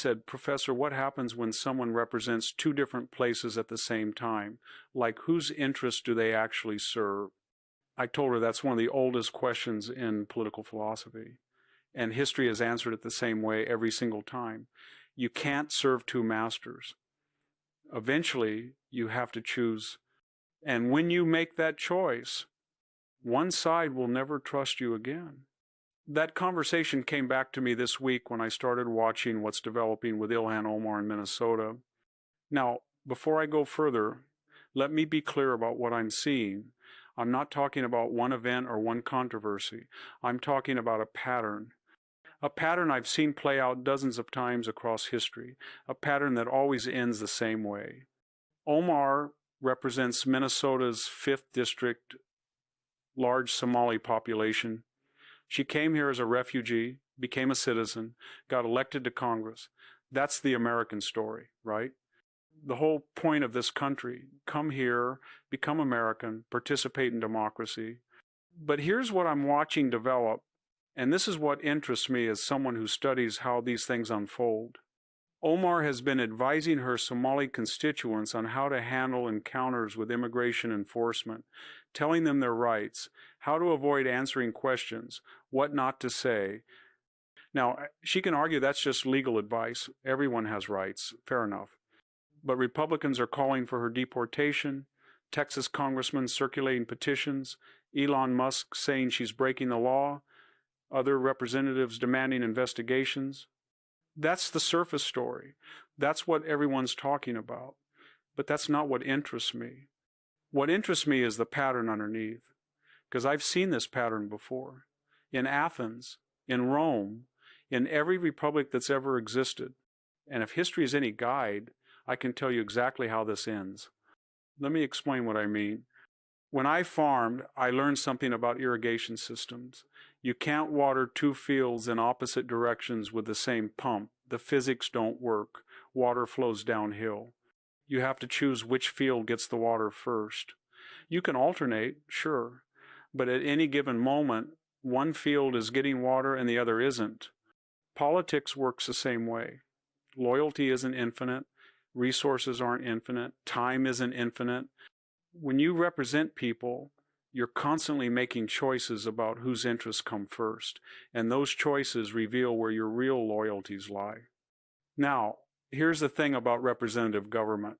Said, Professor, what happens when someone represents two different places at the same time? Like, whose interests do they actually serve? I told her that's one of the oldest questions in political philosophy, and history has answered it the same way every single time. You can't serve two masters. Eventually, you have to choose, and when you make that choice, one side will never trust you again. That conversation came back to me this week when I started watching what's developing with Ilhan Omar in Minnesota. Now, before I go further, let me be clear about what I'm seeing. I'm not talking about one event or one controversy. I'm talking about a pattern. A pattern I've seen play out dozens of times across history, a pattern that always ends the same way. Omar represents Minnesota's 5th district, large Somali population. She came here as a refugee, became a citizen, got elected to Congress. That's the American story, right? The whole point of this country, come here, become American, participate in democracy. But here's what I'm watching develop, and this is what interests me as someone who studies how these things unfold. Omar has been advising her Somali constituents on how to handle encounters with immigration enforcement, telling them their rights, how to avoid answering questions, what not to say. Now, she can argue that's just legal advice. Everyone has rights. Fair enough. But Republicans are calling for her deportation, Texas congressmen circulating petitions, Elon Musk saying she's breaking the law, other representatives demanding investigations. That's the surface story. That's what everyone's talking about. But that's not what interests me. What interests me is the pattern underneath, because I've seen this pattern before. In Athens, in Rome, in every republic that's ever existed. And if history is any guide, I can tell you exactly how this ends. Let me explain what I mean. When I farmed, I learned something about irrigation systems. You can't water two fields in opposite directions with the same pump. The physics don't work. Water flows downhill. You have to choose which field gets the water first. You can alternate, sure, but at any given moment, one field is getting water and the other isn't. Politics works the same way. Loyalty isn't infinite. Resources aren't infinite. Time isn't infinite. When you represent people, you're constantly making choices about whose interests come first, and those choices reveal where your real loyalties lie. Now, here's the thing about representative government.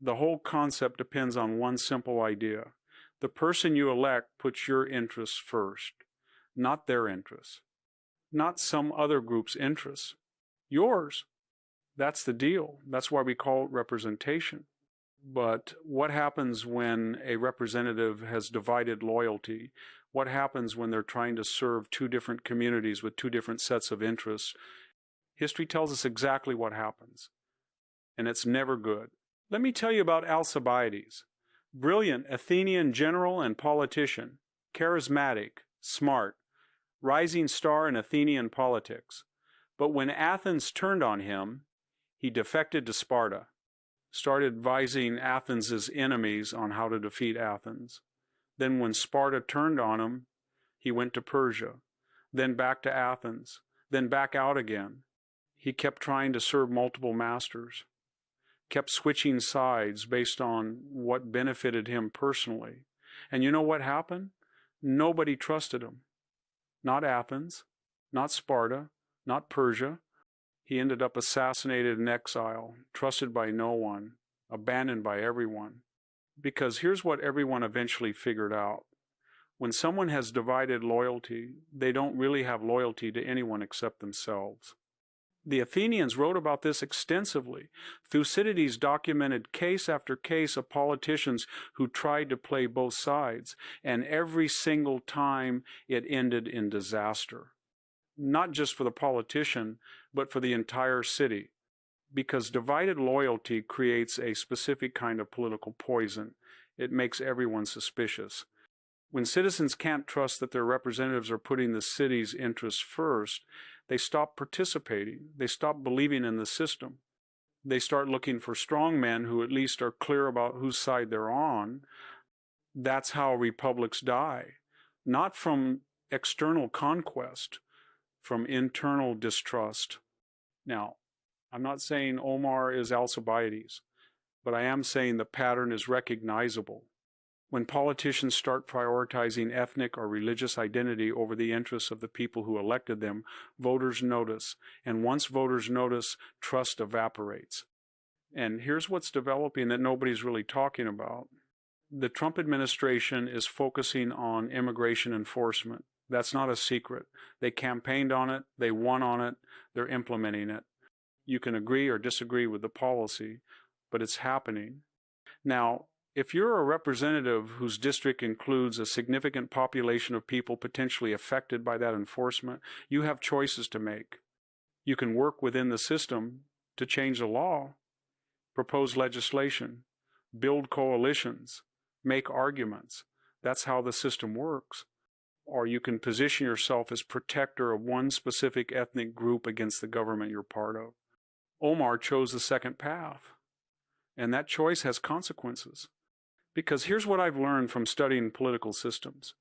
The whole concept depends on one simple idea. The person you elect puts your interests first, not their interests, not some other group's interests, yours. That's the deal. That's why we call it representation. But what happens when a representative has divided loyalty? What happens when they're trying to serve two different communities with two different sets of interests? History tells us exactly what happens, and it's never good. Let me tell you about Alcibiades. Brilliant Athenian general and politician, charismatic, smart, rising star in Athenian politics. But when Athens turned on him, he defected to Sparta, started advising Athens' enemies on how to defeat Athens. Then when Sparta turned on him, he went to Persia, then back to Athens, then back out again. He kept trying to serve multiple masters, kept switching sides based on what benefited him personally. And you know what happened? Nobody trusted him. Not Athens, not Sparta, not Persia. He ended up assassinated in exile, trusted by no one, abandoned by everyone. Because here's what everyone eventually figured out. When someone has divided loyalty, they don't really have loyalty to anyone except themselves. The Athenians wrote about this extensively. Thucydides documented case after case of politicians who tried to play both sides, and every single time it ended in disaster. Not just for the politician, but for the entire city. Because divided loyalty creates a specific kind of political poison. It makes everyone suspicious. When citizens can't trust that their representatives are putting the city's interests first, they stop participating. They stop believing in the system. They start looking for strong men who at least are clear about whose side they're on. That's how republics die. Not from external conquest, from internal distrust. Now, I'm not saying Omar is Alcibiades, but I am saying the pattern is recognizable. When politicians start prioritizing ethnic or religious identity over the interests of the people who elected them, voters notice. And once voters notice, trust evaporates. And here's what's developing that nobody's really talking about. The Trump administration is focusing on immigration enforcement. That's not a secret. They campaigned on it, they won on it, they're implementing it. You can agree or disagree with the policy, but it's happening. Now, if you're a representative whose district includes a significant population of people potentially affected by that enforcement, you have choices to make. You can work within the system to change the law, propose legislation, build coalitions, make arguments. That's how the system works. Or you can position yourself as protector of one specific ethnic group against the government you're part of. Omar chose the second path, and that choice has consequences. Because here's what I've learned from studying political systems.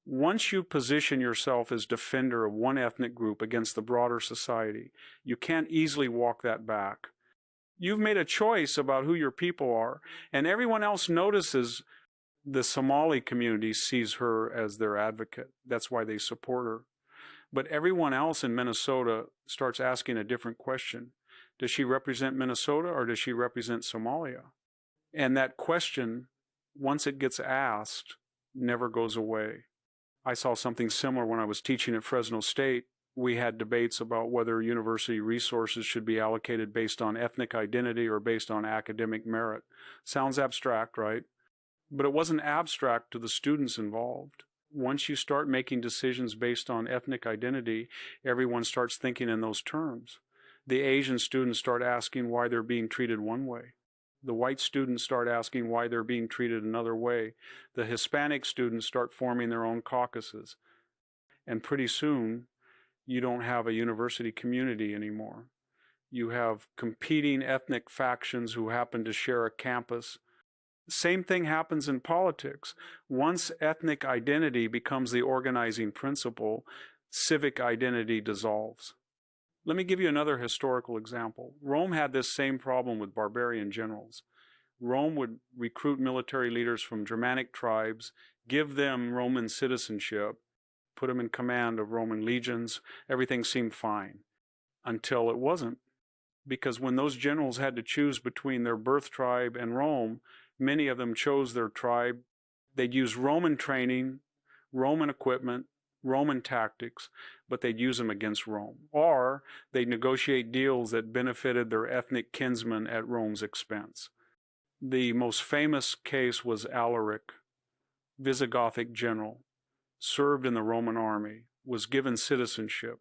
Once you position yourself as defender of one ethnic group against the broader society, you can't easily walk that back. You've made a choice about who your people are, and everyone else notices. The Somali community sees her as their advocate. That's why they support her. But everyone else in Minnesota starts asking a different question. Does she represent Minnesota or does she represent Somalia? And that question, once it gets asked, never goes away. I saw something similar when I was teaching at Fresno State. We had debates about whether university resources should be allocated based on ethnic identity or based on academic merit. Sounds abstract, right? But it wasn't abstract to the students involved. Once you start making decisions based on ethnic identity, everyone starts thinking in those terms. The Asian students start asking why they're being treated one way. The white students start asking why they're being treated another way. The Hispanic students start forming their own caucuses. And pretty soon, you don't have a university community anymore. You have competing ethnic factions who happen to share a campus. Same thing happens in politics. Once ethnic identity becomes the organizing principle, civic identity dissolves. Let me give you another historical example. Rome had this same problem with barbarian generals. Rome would recruit military leaders from Germanic tribes, give them Roman citizenship, put them in command of Roman legions. Everything seemed fine until it wasn't. Because when those generals had to choose between their birth tribe and Rome, many of them chose their tribe. They'd use Roman training, Roman equipment, Roman tactics, but they'd use them against Rome. Or they'd negotiate deals that benefited their ethnic kinsmen at Rome's expense. The most famous case was Alaric, Visigothic general, served in the Roman army, was given citizenship,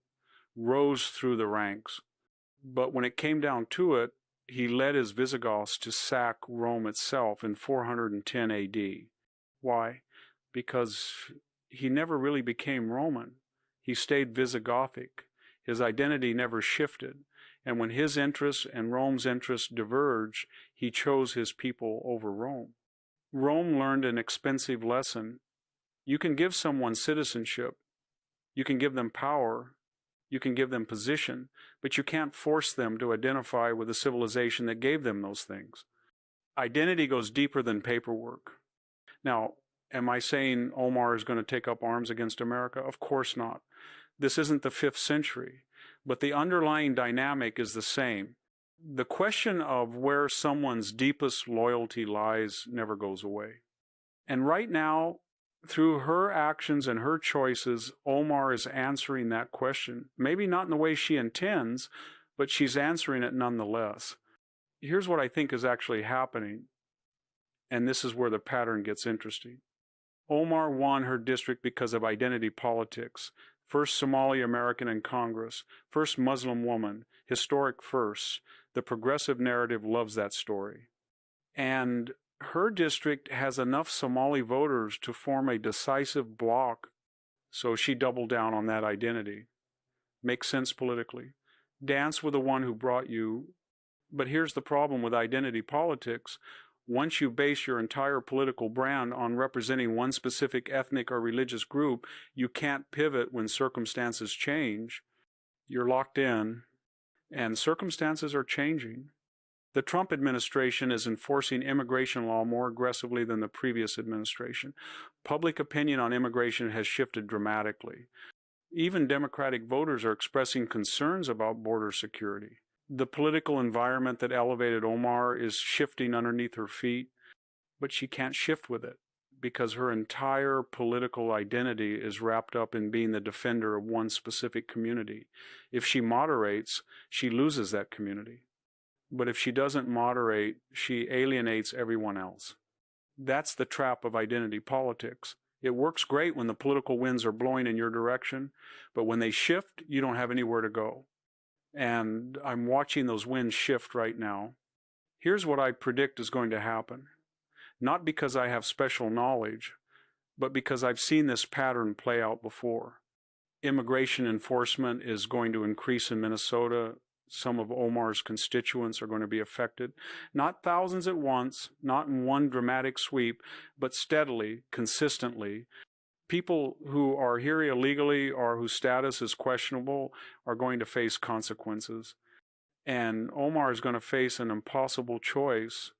rose through the ranks. But when it came down to it, he led his Visigoths to sack Rome itself in 410 AD. Why? Because he never really became Roman. He stayed Visigothic. His identity never shifted. And when his interests and Rome's interests diverged, he chose his people over Rome. Rome learned an expensive lesson. You can give someone citizenship. You can give them power. You can give them position, but you can't force them to identify with the civilization that gave them those things. Identity goes deeper than paperwork. Now, am I saying Omar is going to take up arms against America? Of course not. This isn't the 5th century, but the underlying dynamic is the same. The question of where someone's deepest loyalty lies never goes away. And right now, through her actions and her choices, Omar is answering that question. Maybe not in the way she intends, but she's answering it nonetheless. Here's what I think is actually happening, and this is where the pattern gets interesting. Omar won her district because of identity politics. First Somali American in Congress, first Muslim woman, historic firsts. The progressive narrative loves that story. And her district has enough Somali voters to form a decisive bloc, so she doubled down on that identity. Makes sense politically. Dance with the one who brought you. But here's the problem with identity politics. Once you base your entire political brand on representing one specific ethnic or religious group, you can't pivot when circumstances change. You're locked in. And circumstances are changing. The Trump administration is enforcing immigration law more aggressively than the previous administration. Public opinion on immigration has shifted dramatically. Even Democratic voters are expressing concerns about border security. The political environment that elevated Omar is shifting underneath her feet, but she can't shift with it because her entire political identity is wrapped up in being the defender of one specific community. If she moderates, she loses that community. But if she doesn't moderate, she alienates everyone else. That's the trap of identity politics. It works great when the political winds are blowing in your direction, but when they shift, you don't have anywhere to go. And I'm watching those winds shift right now. Here's what I predict is going to happen. Not because I have special knowledge, but because I've seen this pattern play out before. Immigration enforcement is going to increase in Minnesota. Some of Omar's constituents are going to be affected. Not thousands at once, not in one dramatic sweep, but steadily, consistently. People who are here illegally or whose status is questionable are going to face consequences. And Omar is going to face an impossible choice.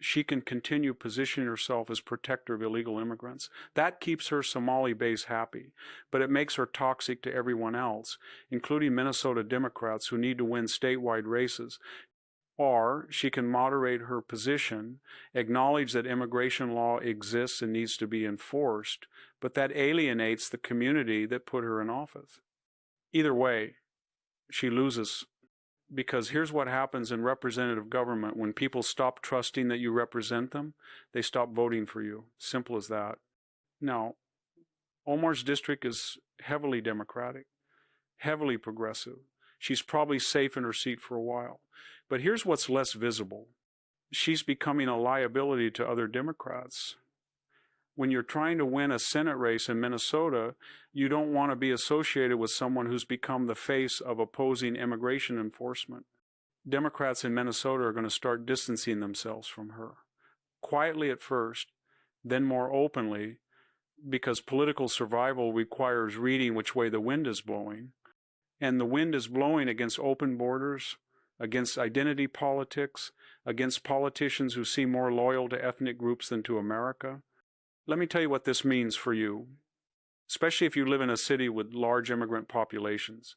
She can continue positioning herself as protector of illegal immigrants. That keeps her Somali base happy, but it makes her toxic to everyone else, including Minnesota Democrats who need to win statewide races. Or she can moderate her position, acknowledge that immigration law exists and needs to be enforced, but that alienates the community that put her in office. Either way, she loses. Because here's what happens in representative government. When people stop trusting that you represent them, they stop voting for you. Simple as that. Now, Omar's district is heavily Democratic, heavily progressive. She's probably safe in her seat for a while. But here's what's less visible. She's becoming a liability to other Democrats. When you're trying to win a Senate race in Minnesota, you don't want to be associated with someone who's become the face of opposing immigration enforcement. Democrats in Minnesota are going to start distancing themselves from her. Quietly at first, then more openly, because political survival requires reading which way the wind is blowing. And the wind is blowing against open borders, against identity politics, against politicians who seem more loyal to ethnic groups than to America. Let me tell you what this means for you, especially if you live in a city with large immigrant populations,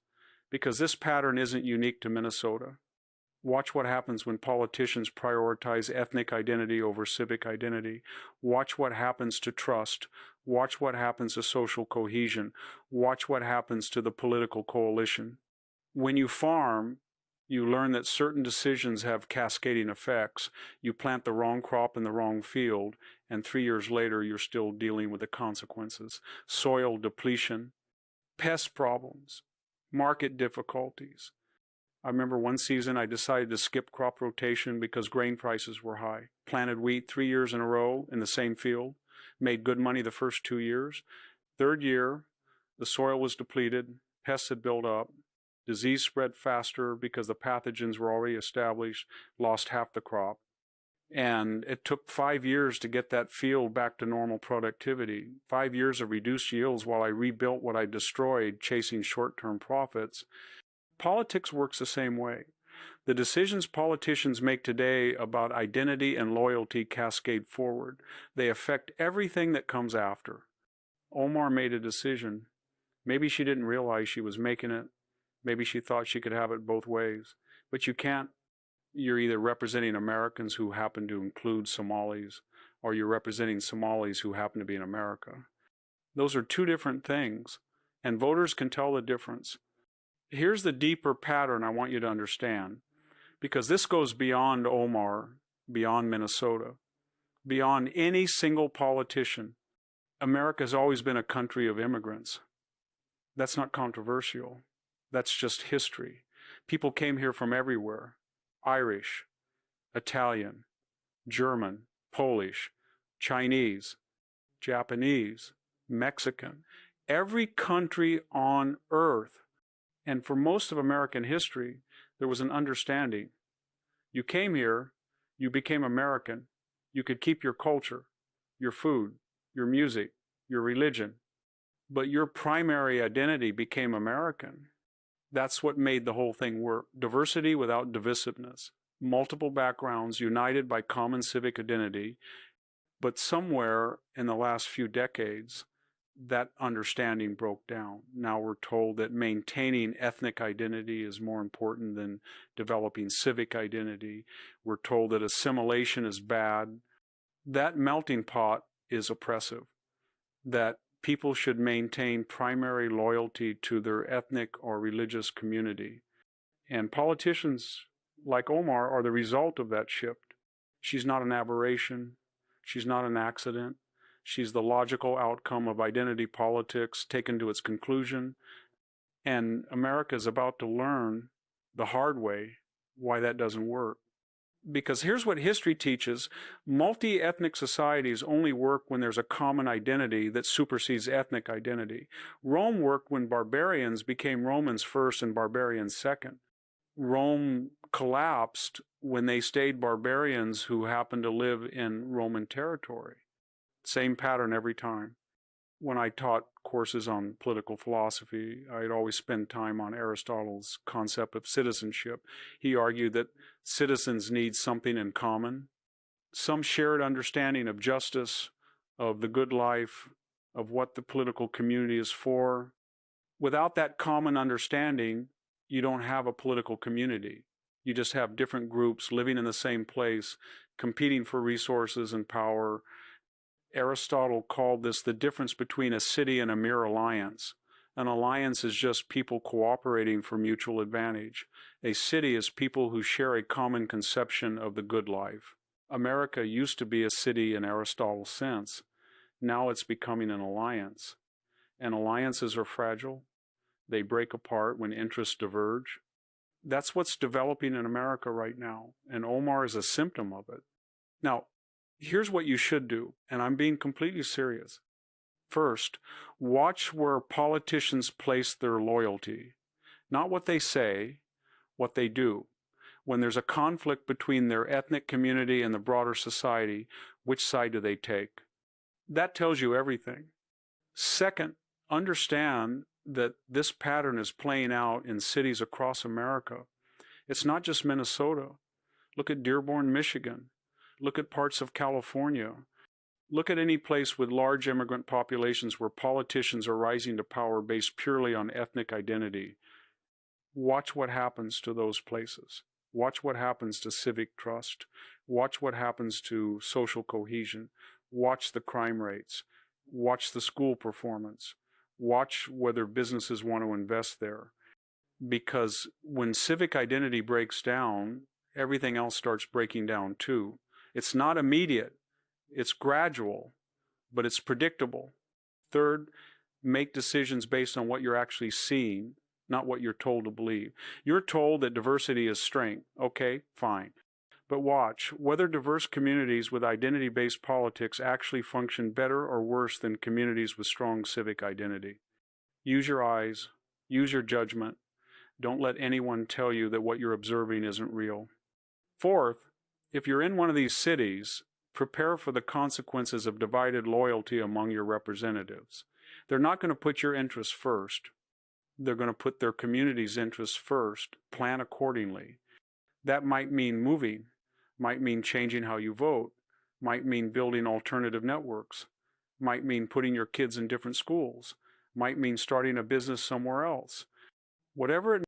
because this pattern isn't unique to Minnesota. Watch what happens when politicians prioritize ethnic identity over civic identity. Watch what happens to trust. Watch what happens to social cohesion. Watch what happens to the political coalition. When you farm, you learn that certain decisions have cascading effects. You plant the wrong crop in the wrong field, and 3 years later, you're still dealing with the consequences. Soil depletion, pest problems, market difficulties. I remember one season I decided to skip crop rotation because grain prices were high. Planted wheat 3 years in a row in the same field, made good money the first 2 years. Third year, the soil was depleted, pests had built up, disease spread faster because the pathogens were already established, lost half the crop. And it took 5 years to get that field back to normal productivity. 5 years of reduced yields while I rebuilt what I destroyed, chasing short-term profits. Politics works the same way. The decisions politicians make today about identity and loyalty cascade forward. They affect everything that comes after. Omar made a decision. Maybe she didn't realize she was making it. Maybe she thought she could have it both ways. But you can't. You're either representing Americans who happen to include Somalis, or you're representing Somalis who happen to be in America. Those are two different things, and voters can tell the difference. Here's the deeper pattern I want you to understand, because this goes beyond Omar, beyond Minnesota, beyond any single politician. America has always been a country of immigrants. That's not controversial. That's just history. People came here from everywhere. Irish, Italian, German, Polish, Chinese, Japanese, Mexican. Every country on earth. And for most of American history, there was an understanding. You came here, you became American. You could keep your culture, your food, your music, your religion, but your primary identity became American. That's what made the whole thing work. Diversity without divisiveness. Multiple backgrounds united by common civic identity. But somewhere in the last few decades, that understanding broke down. Now we're told that maintaining ethnic identity is more important than developing civic identity. We're told that assimilation is bad. That melting pot is oppressive. That people should maintain primary loyalty to their ethnic or religious community. And politicians like Omar are the result of that shift. She's not an aberration. She's not an accident. She's the logical outcome of identity politics taken to its conclusion. And America is about to learn the hard way why that doesn't work. Because here's what history teaches. Multi-ethnic societies only work when there's a common identity that supersedes ethnic identity. Rome worked when barbarians became Romans first and barbarians second. Rome collapsed when they stayed barbarians who happened to live in Roman territory. Same pattern every time. When I taught courses on political philosophy, I'd always spend time on Aristotle's concept of citizenship. He argued that citizens need something in common, some shared understanding of justice, of the good life, of what the political community is for. Without that common understanding, you don't have a political community. You just have different groups living in the same place, competing for resources and power. Aristotle called this the difference between a city and a mere alliance. An alliance is just people cooperating for mutual advantage. A city is people who share a common conception of the good life. America used to be a city in Aristotle's sense. Now it's becoming an alliance. And alliances are fragile. They break apart when interests diverge. That's what's developing in America right now, and Omar is a symptom of it. Now, here's what you should do, and I'm being completely serious. First, watch where politicians place their loyalty. Not what they say, what they do. When there's a conflict between their ethnic community and the broader society, which side do they take? That tells you everything. Second, understand that this pattern is playing out in cities across America. It's not just Minnesota. Look at Dearborn, Michigan. Look at parts of California. Look at any place with large immigrant populations where politicians are rising to power based purely on ethnic identity. Watch what happens to those places. Watch what happens to civic trust. Watch what happens to social cohesion. Watch the crime rates. Watch the school performance. Watch whether businesses want to invest there. Because when civic identity breaks down, everything else starts breaking down too. It's not immediate, it's gradual, but it's predictable. Third, make decisions based on what you're actually seeing, not what you're told to believe. You're told that diversity is strength. Okay, fine. But watch whether diverse communities with identity-based politics actually function better or worse than communities with strong civic identity. Use your eyes, use your judgment. Don't let anyone tell you that what you're observing isn't real. Fourth, if you're in one of these cities, prepare for the consequences of divided loyalty among your representatives. They're not going to put your interests first. They're going to put their community's interests first. Plan accordingly. That might mean moving, might mean changing how you vote, might mean building alternative networks, might mean putting your kids in different schools, might mean starting a business somewhere else. Whatever it